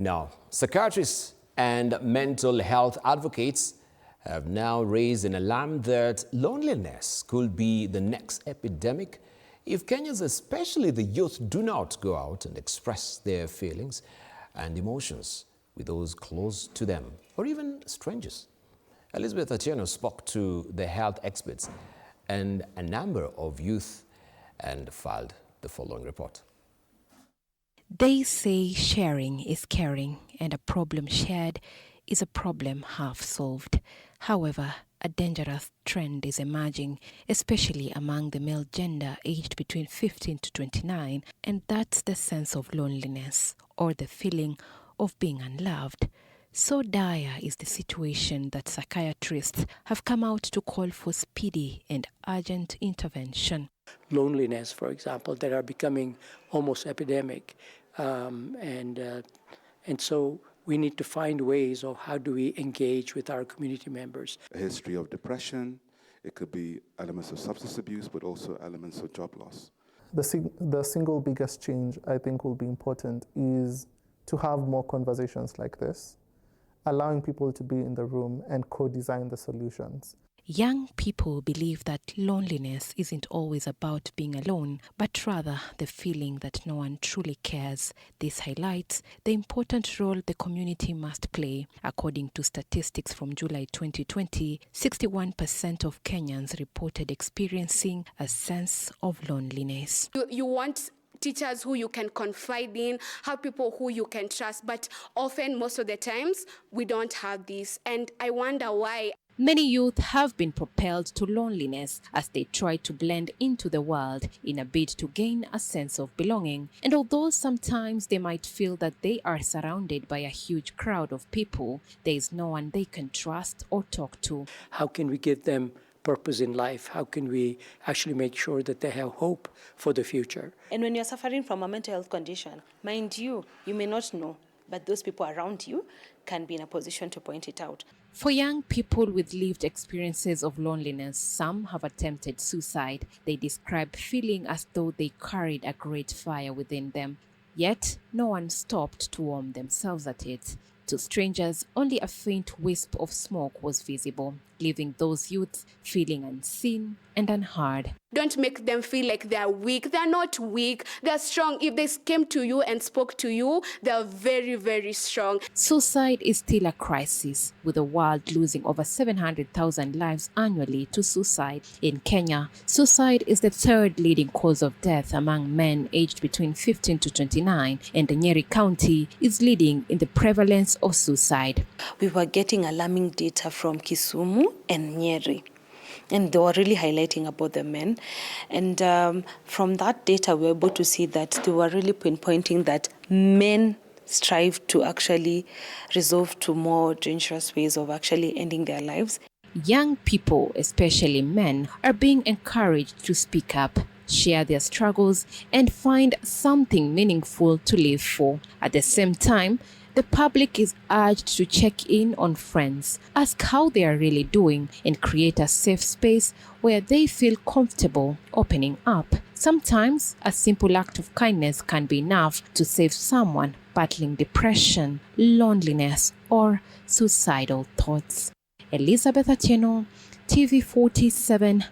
Now, psychiatrists and mental health advocates have now raised an alarm that loneliness could be the next epidemic if Kenyans, especially the youth, do not go out and express their feelings and emotions with those close to them or even strangers. Elizabeth Atieno spoke to the health experts and a number of youth and filed the following report. They say sharing is caring, and a problem shared is a problem half solved. However, a dangerous trend is emerging, especially among the male gender aged between 15 to 29, and that's the sense of loneliness or the feeling of being unloved. So dire is the situation that psychiatrists have come out to call for speedy and urgent intervention. Loneliness, for example, that are becoming almost epidemic. And so we need to find ways of how do we engage with our community members. A history of depression, it could be elements of substance abuse, but also elements of job loss. The single biggest change I think will be important is to have more conversations like this, allowing people to be in the room and co-design the solutions. Young people believe that loneliness isn't always about being alone, but rather the feeling that no one truly cares. This highlights the important role the community must play. According to statistics from July 2020, 61% of Kenyans reported experiencing a sense of loneliness. You want teachers who you can confide in, have people who you can trust, but often, most of the times, we don't have this. And I wonder why. Many youth have been propelled to loneliness as they try to blend into the world in a bid to gain a sense of belonging. And although sometimes they might feel that they are surrounded by a huge crowd of people, there is no one they can trust or talk to. How can we give them purpose in life? How can we actually make sure that they have hope for the future? And when you're suffering from a mental health condition, mind you, you may not know, but those people around you can be in a position to point it out. For young people with lived experiences of loneliness, some have attempted suicide. They describe feeling as though they carried a great fire within them, yet no one stopped to warm themselves at it. To strangers, only a faint wisp of smoke was visible, leaving those youths feeling unseen and unheard. Don't make them feel like they're weak. They're not weak. They're strong. If they came to you and spoke to you, they're very, very strong. Suicide is still a crisis, with the world losing over 700,000 lives annually to suicide. In Kenya, suicide is the third leading cause of death among men aged between 15 to 29, and Nyeri County is leading in the prevalence of suicide. We were getting alarming data from Kisumu and Nyeri, and they were really highlighting about the men. And from that data, we were able to see that they were really pinpointing that men strive to actually resort to more dangerous ways of actually ending their lives. Young people, especially men, are being encouraged to speak up, share their struggles, and find something meaningful to live for. At the same time, the public is urged to check in on friends, ask how they are really doing, and create a safe space where they feel comfortable opening up. Sometimes, a simple act of kindness can be enough to save someone battling depression, loneliness, or suicidal thoughts. Elizabeth Atieno, TV 47.